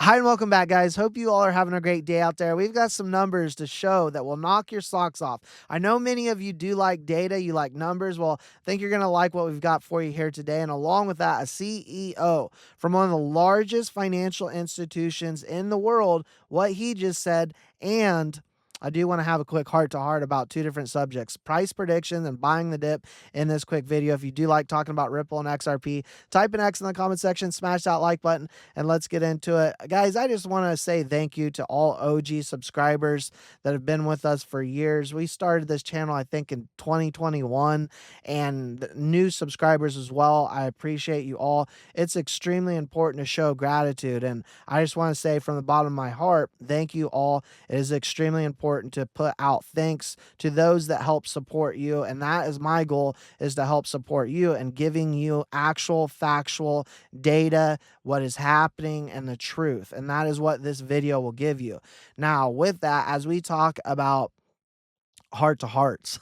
Hi, and welcome back, guys. Hope you all are having a great day out there. We've got some numbers to show that will knock your socks off. I know many of you do like data, you like numbers. Well, I think you're going to like what we've got for you here today. And along with that, a CEO from one of the largest financial institutions in the world, what he just said. And I do want to have a quick heart to heart about two different subjects: price prediction and buying the dip in this quick video. If you do like talking about Ripple and XRP, type an X in the comment section, smash that like button, and let's get into it. Guys, I just want to say thank you to all OG subscribers that have been with us for years. We started this channel, I think, in 2021, and new subscribers as well. I appreciate you all. It's extremely important to show gratitude, and I just want to say from the bottom of my heart, thank you all. It is extremely important to put out thanks to those that help support you, and that is my goal, is to help support you and giving you actual factual data, what is happening, and the truth. And that is what this video will give you. Now, with that, as we talk about heart to hearts,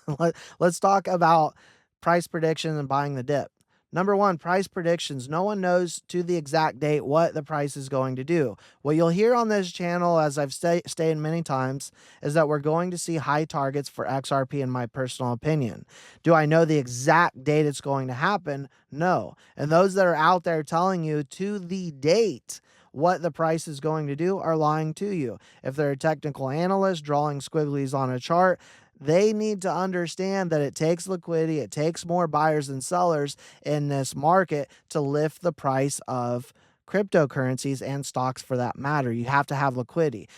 let's talk about price predictions and buying the dip. Number one, price predictions. No one knows to the exact date what the price is going to do. What you'll hear on this channel, as I've stated many times, is that we're going to see high targets for XRP, in my personal opinion. Do I know the exact date it's going to happen? No. And those that are out there telling you to the date what the price is going to do are lying to you. If they're a technical analyst drawing squigglies on a chart, they need to understand that it takes liquidity, it takes more buyers and sellers in this market to lift the price of cryptocurrencies and stocks for that matter. You have to have liquidity.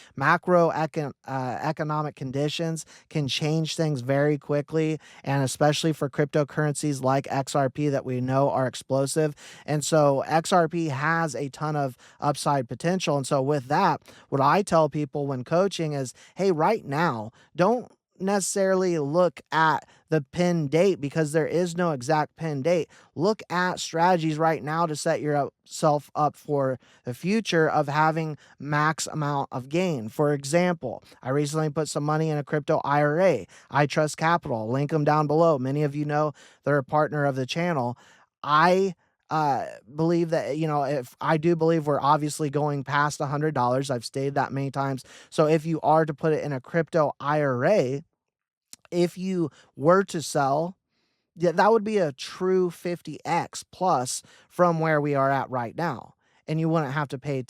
Economic conditions can change things very quickly, and especially for cryptocurrencies like XRP that we know are explosive. And so XRP has a ton of upside potential. And so with that, what I tell people when coaching is, hey, right now, don't necessarily look at the pin date, because there is no exact pin date. Look at strategies right now to set yourself up for the future of having max amount of gain. For example, I recently put some money in a crypto IRA. I Trust Capital, link them down below. Many of you know they're a partner of the channel. I believe that, if I do believe we're obviously going past $100. I've stated that many times. So if you are to put it in a crypto IRA, if you were to sell, yeah, that would be a true 50x plus from where we are at right now. And you wouldn't have to pay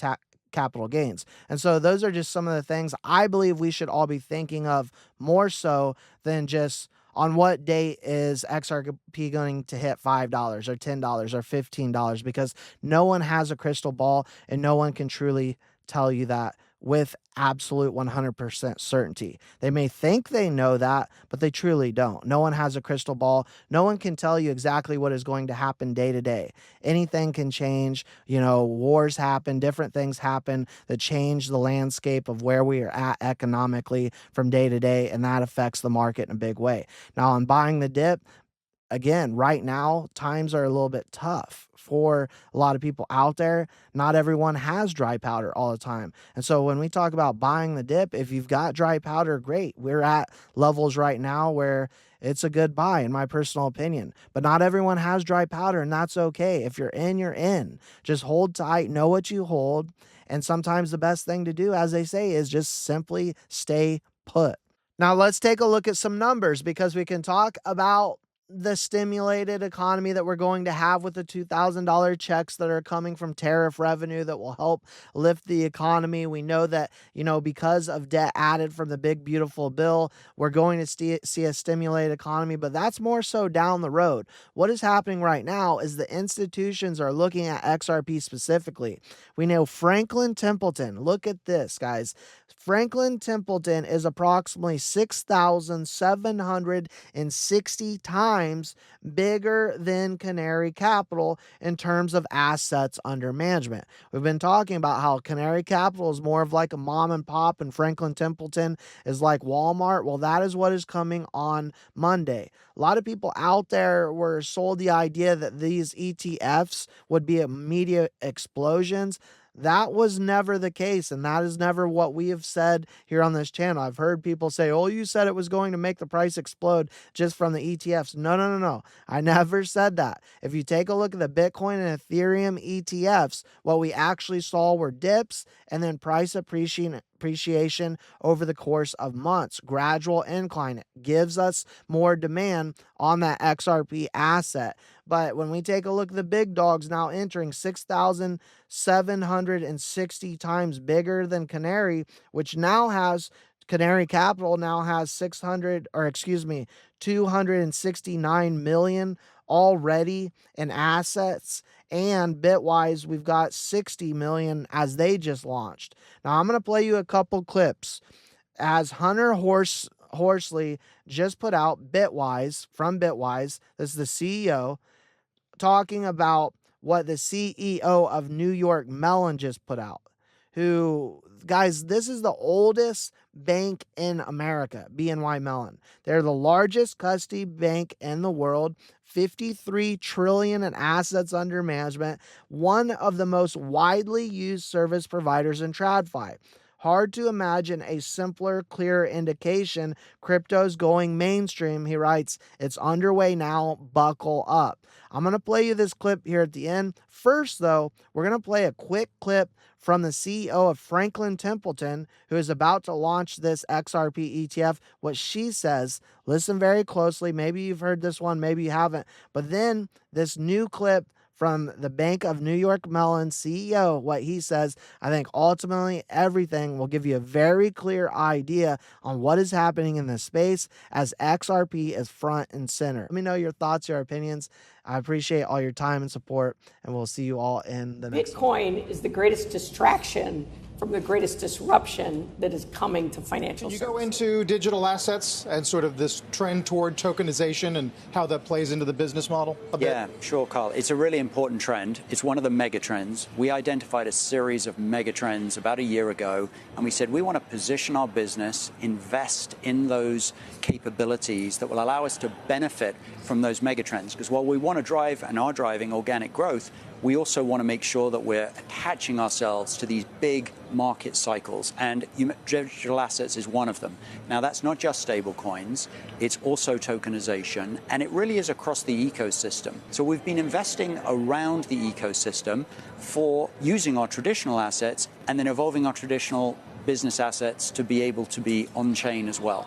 capital gains. And so those are just some of the things I believe we should all be thinking of, more so than just on what date is XRP going to hit $5 or $10 or $15, because no one has a crystal ball and no one can truly tell you that with absolute 100% certainty. They may think they know that, but they truly don't. No one has a crystal ball. No one can tell you exactly what is going to happen day to day. Anything can change. Wars happen, different things happen that change the landscape of where we are at economically from day to day, and that affects the market in a big way. Now, on buying the dip, again, right now, times are a little bit tough for a lot of people out there. Not everyone has dry powder all the time. And so when we talk about buying the dip, if you've got dry powder, great. We're at levels right now where it's a good buy, in my personal opinion. But not everyone has dry powder, and that's okay. If you're in, you're in. Just hold tight, know what you hold. And sometimes the best thing to do, as they say, is just simply stay put. Now, let's take a look at some numbers, because we can talk about the stimulated economy that we're going to have with the $2,000 checks that are coming from tariff revenue that will help lift the economy. We know that, because of debt added from the big, beautiful bill, we're going to see a stimulated economy, but that's more so down the road. What is happening right now is the institutions are looking at XRP specifically. We know Franklin Templeton. Look at this, guys. Franklin Templeton is approximately 6,760 times bigger than Canary Capital in terms of assets under management. We've been talking about how Canary Capital is more of like a mom and pop, and Franklin Templeton is like Walmart. Well, that is what is coming on Monday. A lot of people out there were sold the idea that these ETFs would be immediate explosions. That was never the case, and that is never what we have said here on this channel. I've heard people say, oh, you said it was going to make the price explode just from the ETFs. No, no, no, no. I never said that. If you take a look at the Bitcoin and Ethereum ETFs, what we actually saw were dips and then price appreciation over the course of months. Gradual incline. It gives us more demand on that XRP asset. But when we take a look at the big dogs now entering 6,760 times bigger than Canary, which now has Canary Capital now has 269 million already in assets. And Bitwise, we've got 60 million as they just launched. Now I'm going to play you a couple clips as Horsley just put out Bitwise from Bitwise. This is the CEO talking about what the CEO of New York Mellon just put out. Who, guys, this is the oldest bank in America, BNY Mellon. They're the largest custody bank in the world, 53 trillion in assets under management, one of the most widely used service providers in TradFi. Hard to imagine a simpler, clearer indication crypto's going mainstream. He writes, it's underway now, buckle up. I'm going to play you this clip here at the end. First, though, we're going to play a quick clip from the CEO of Franklin Templeton, who is about to launch this XRP ETF, what she says. Listen very closely. Maybe you've heard this one, maybe you haven't. But then this new clip from the Bank of New York Mellon CEO, what he says. I think ultimately everything will give you a very clear idea on what is happening in this space as XRP is front and center. Let me know your thoughts, your opinions. I appreciate all your time and support, and we'll see you all in the next one. Bitcoin is the greatest distraction from the greatest disruption that is coming to financial services. Can you go into digital assets and sort of this trend toward tokenization and how that plays into the business model a bit? Yeah, sure, Carl. It's a really important trend. It's one of the mega trends. We identified a series of mega trends about a year ago, and we said we want to position our business, invest in those capabilities that will allow us to benefit from those mega trends. Because while we want to drive and are driving organic growth, we also want to make sure that we're attaching ourselves to these big market cycles, and digital assets is one of them. Now, that's not just stable coins, it's also tokenization, and it really is across the ecosystem. So we've been investing around the ecosystem for using our traditional assets and then evolving our traditional business assets to be able to be on-chain as well.